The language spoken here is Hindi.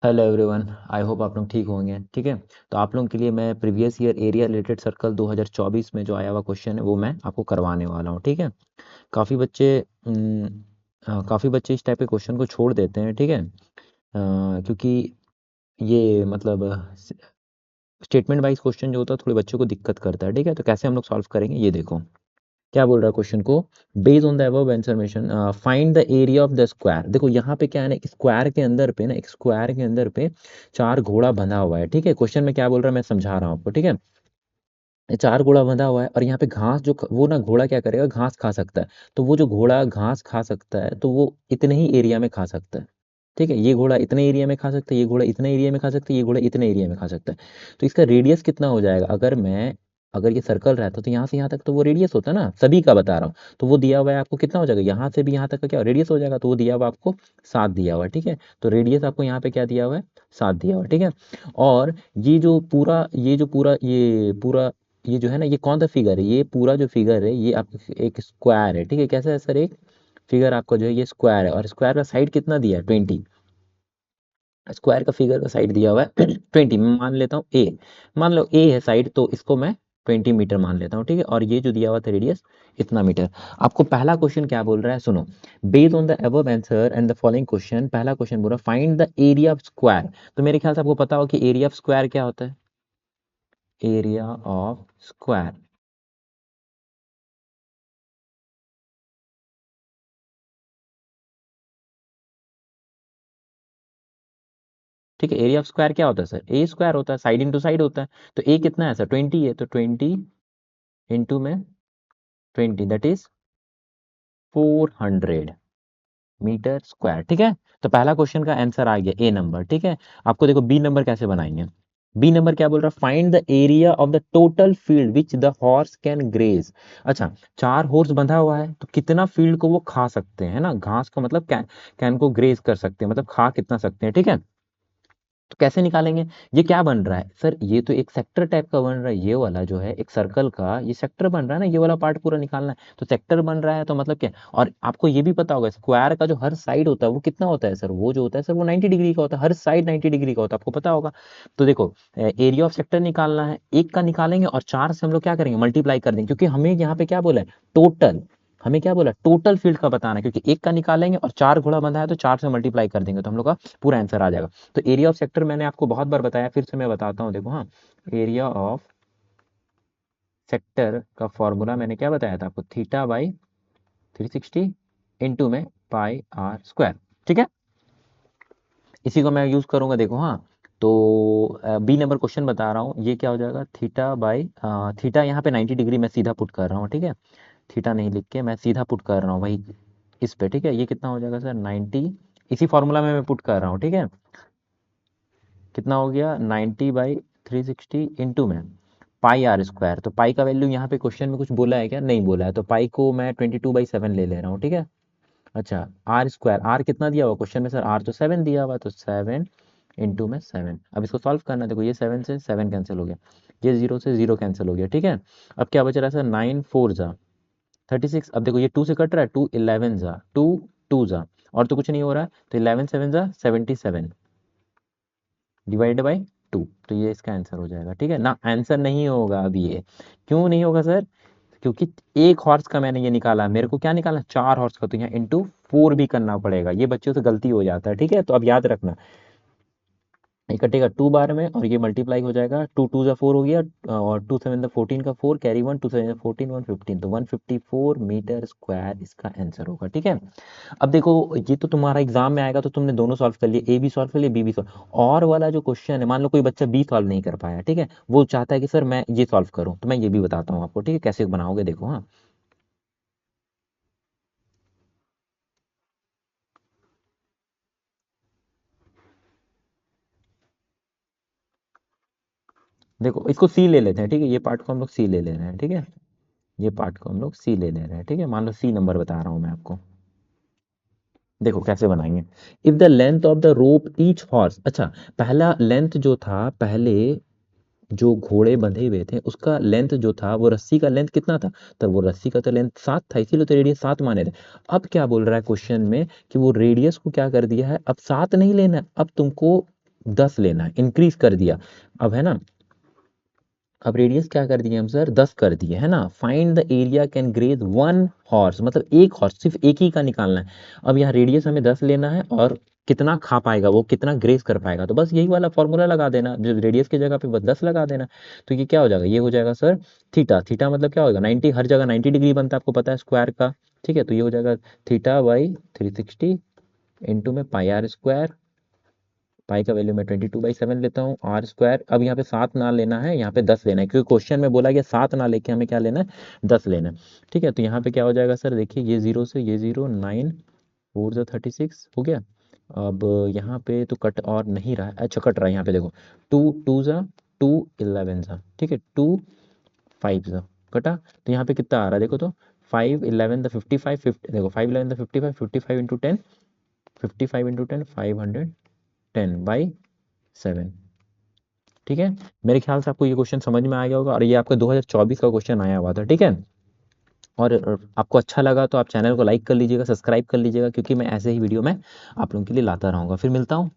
हेलो एवरीवन, आई होप आप लोग ठीक होंगे। ठीक है, तो आप लोगों के लिए मैं previous year area related circle 2024 में जो आया हुआ क्वेश्चन है वो मैं आपको करवाने वाला हूँ। ठीक है, काफ़ी बच्चे काफ़ी बच्चे इस टाइप के क्वेश्चन को छोड़ देते हैं। ठीक है, क्योंकि ये मतलब स्टेटमेंट वाइज क्वेश्चन जो होता है थोड़े बच्चों को दिक्कत करता है। ठीक है, तो कैसे हम लोग सॉल्व करेंगे ये देखो। क्या बोल रहा है क्वेश्चन को, based on the above information find the area of the square. देखो यहाँ पे क्या है ना, एक स्क्वायर के अंदर पे ना, एक स्क्वायर के अंदर पे चार घोड़ा बंधा हुआ है। ठीक है, क्वेश्चन में क्या बोल रहा है मैं समझा रहा हूँ आपको। ठीक है, ये चार घोड़ा बंधा हुआ है और यहाँ पे घास जो वो ना घोड़ा क्या करेगा, घास खा सकता है। तो वो जो घोड़ा घास खा सकता है तो वो इतने ही एरिया में खा सकता है। ठीक है, ये घोड़ा इतने एरिया में खा सकता है, ये घोड़ा इतने एरिया में खा सकता है, ये घोड़ा इतने एरिया में खा सकता है। तो इसका रेडियस कितना हो जाएगा, अगर ये सर्कल रहता तो यहाँ से यहाँ तक तो वो रेडियस होता ना, सभी का बता रहा हूँ। तो वो दिया हुआ है आपको कितना हो जाएगा, यहाँ से भी यहाँ तक का क्या रेडियस हो जाएगा, तो वो दिया हुआ आपको 7 दिया हुआ है। ठीक है, तो रेडियस आपको यहाँ पे क्या दिया हुआ है, 7 दिया हुआ है। ठीक है, और ये जो है ना, ये कौन सा फिगर है, ये पूरा जो फिगर है ये आप एक स्क्वायर है। ठीक है, कैसा है सर, एक फिगर आपका जो है ये स्क्वायर है और स्क्वायर का साइड कितना दिया है, 20। स्क्वायर का फिगर का साइड दिया हुआ है 20। मैं मान लेता हूँ ए, मान लो ए है साइड, तो इसको मैं 20 मीटर मान लेता हूँ। ठीक है, और ये जो दिया हुआ था रेडियस इतना मीटर। आपको पहला क्वेश्चन क्या बोल रहा है सुनो, based on the above answer and the following question, पहला क्वेश्चन बोल रहा है find the area of square. तो मेरे ख्याल से आपको पता हो कि एरिया ऑफ स्क्वायर क्या होता है, एरिया ऑफ स्क्वायर। ठीक है, एरिया ऑफ स्क्वायर क्या होता है सर, ए स्क्वायर होता है, साइड इंटू साइड होता है। तो ए कितना है सर, 20 है, तो 20 इंटू में 20 दैट इज 400 मीटर स्क्वायर। ठीक है, तो पहला क्वेश्चन का आंसर आ गया ए नंबर। ठीक है, आपको देखो बी नंबर कैसे बनाएंगे। बी नंबर क्या बोल रहा है, find the area of the total field which the horse can graze. अच्छा, चार हॉर्स बंधा हुआ है तो कितना फील्ड को वो खा सकते हैं ना, घास को मतलब कैन को ग्रेज कर सकते हैं, मतलब खा कितना सकते हैं। ठीक है, तो कैसे निकालेंगे, ये क्या बन रहा है सर, ये तो एक सेक्टर टाइप का बन रहा है, ये वाला जो है एक सर्कल का ये सेक्टर बन रहा है ना, ये वाला पार्ट पूरा निकालना है। तो सेक्टर बन रहा है तो मतलब क्या, और आपको ये भी पता होगा स्क्वायर का जो हर साइड होता है वो कितना होता है सर, वो जो होता है सर वो 90 डिग्री का होता है, हर साइड 90 डिग्री का होता है, आपको पता होगा। तो देखो, एरिया ऑफ सेक्टर निकालना है, एक का निकालेंगे और चार से हम लोग क्या करेंगे, मल्टीप्लाई कर देंगे, क्योंकि हमें यहाँ पे क्या बोला है, टोटल। हमें क्या बोला, टोटल फील्ड का बताना है, क्योंकि एक का निकालेंगे और चार घोड़ा बंधा है तो चार से मल्टीप्लाई कर देंगे तो हम लोग का पूरा आंसर आ जाएगा। तो एरिया ऑफ सेक्टर मैंने आपको बहुत बार बताया, फिर से मैं बताता हूँ, देखो हाँ। एरिया ऑफ सेक्टर का फॉर्मूला मैंने क्या बताया था आपको, थीटा बाई 360 इंटू में पाई आर स्क्वायर। ठीक है, इसी को मैं यूज करूंगा, देखो हाँ। तो बी नंबर क्वेश्चन बता रहा हूँ, ये क्या हो जाएगा, थीटा बाई थीटा यहाँ पे 90 डिग्री मैं सीधा पुट कर रहा हूँ। ठीक है, थीटा नहीं लिख के मैं सीधा पुट कर रहा हूँ भाई इस पे। ठीक है, ये कितना हो जाएगा सर, 90, इसी फॉर्मूला में मैं पुट कर रहा हूँ। ठीक है, कितना हो गया, 90/360 इंटू में पाई आर स्क्वायर। तो पाई का वैल्यू यहाँ पे क्वेश्चन में कुछ बोला है क्या, नहीं बोला है, तो पाई को मैं 22/7 ले ले रहा हूँ। ठीक है, अच्छा, आर स्क्वायर, आर कितना दिया हुआ क्वेश्चन में सर, आर तो 7 दिया हुआ, तो 7 इंटू में 7। अब इसको सॉल्व करना है, देखो ये 7 से 7 कैंसिल हो गया, ये 0 से 0 कैंसिल हो गया। ठीक है, अब क्या बच रहा है सर, 9 4 जा 36। अब देखो ये 2 से कट रहा है, 2 11 जा 2 2 जा, और तो कुछ नहीं हो रहा है, तो 11 7 जा 77 डिवाइडेड बाई 2। तो ये इसका आंसर हो जाएगा। ठीक है ना, आंसर नहीं होगा अब ये, क्यों नहीं होगा सर, क्योंकि एक हॉर्स का मैंने ये निकाला, मेरे को क्या निकालना, चार हॉर्स का, तो यहाँ इंटू 4 भी करना पड़ेगा, ये बच्चों से गलती हो जाता है। ठीक है, तो अब याद रखना, ये कटेगा 2 बार में और ये मल्टीप्लाई हो जाएगा, 2 2 जा 4 हो गया, और 2 7 जा 14 का 4 कैरी 1, 2 7 जा 14 115, तो 154 मीटर स्क्वायर इसका आंसर होगा। ठीक है, अब देखो, ये तो तुम्हारा एग्जाम में आएगा तो तुमने दोनों सॉल्व कर लिए, ए भी सॉल्व कर लिए, बी भी सॉल्व। और वाला जो क्वेश्चन है, मान लो कोई बच्चा बी सॉल्व नहीं कर पाया, ठीक है, वो चाहता है कि सर मैं ये सॉल्व करूं, तो मैं ये भी बताता हूँ आपको। ठीक है, कैसे बनाओगे, देखो हाँ। देखो इसको सी ले लेते हैं। ठीक है, ये पार्ट को हम लोग सी ले ले रहे हैं। ठीक है, ये पार्ट को हम लोग सी ले ले रहे हैं। ठीक है, मान लो सी नंबर बता रहा हूँ मैं आपको। देखो कैसे बनाएंगे, if the length of the rope each horse. अच्छा, पहला लेंथ जो था, पहले जो घोड़े बंधे हुए थे उसका लेंथ जो था, वो रस्सी का लेंथ कितना था, तो वो रस्सी का तो लेंथ 7 था, इसीलिए तो रेडियस 7 माने थे। अब क्या बोल रहा है क्वेश्चन में कि वो रेडियस को क्या कर दिया है, अब 7 नहीं लेना है, अब तुमको 10 लेना है, इंक्रीज कर दिया अब, है ना। अब रेडियस क्या कर दिए हम सर, 10 कर दिए, है ना। Find the area can graze 1 horse, मतलब एक हॉर्स, सिर्फ एक ही का निकालना है। अब यहाँ रेडियस हमें 10 लेना है और कितना खा पाएगा वो, कितना ग्रेज कर पाएगा, तो बस यही वाला फॉर्मूला लगा देना, जो रेडियस की जगह पे बस 10 लगा देना। तो ये क्या हो जाएगा, ये हो जाएगा सर थीटा। थीटा मतलब क्या होगा, 90, हर जगह 90 डिग्री बनता है, आपको पता है स्क्वायर का। ठीक है, तो ये हो जाएगा थीटा बाई 360 इंटू में पाई आर स्क्वायर। पाई का वैल्यू मैं 22/7 लेता हूँ, आर स्क्वायर। अब यहाँ पे 7 ना लेना है, यहाँ पे 10 लेना है, क्योंकि क्वेश्चन में बोला गया 7 ना लेके हमें क्या लेना है, 10 लेना है। ठीक है, तो यहाँ पे क्या हो जाएगा सर, देखिए ये 0 से ये 0, 9 4 जा 36 हो गया। अब यहाँ पे तो कट और नहीं रहा है, अच्छा कट रहा है यहाँ पे, देखो 2 2 जा 2 11 जा, ठीक है, 2 5 जा कटा। तो यहाँ पे कितना आ रहा है देखो, तो 5 11 द 55 50, देखो 5 11 द 55, 55 इंटू 10, 55 इंटू 10 510/7। ठीक है, मेरे ख्याल से आपको ये क्वेश्चन समझ में आ गया होगा, और ये आपका 2024 का क्वेश्चन आया हुआ था। ठीक है, और आपको अच्छा लगा तो आप चैनल को लाइक कर लीजिएगा, सब्सक्राइब कर लीजिएगा, क्योंकि मैं ऐसे ही वीडियो में आप लोगों के लिए लाता रहूँगा। फिर मिलता हूँ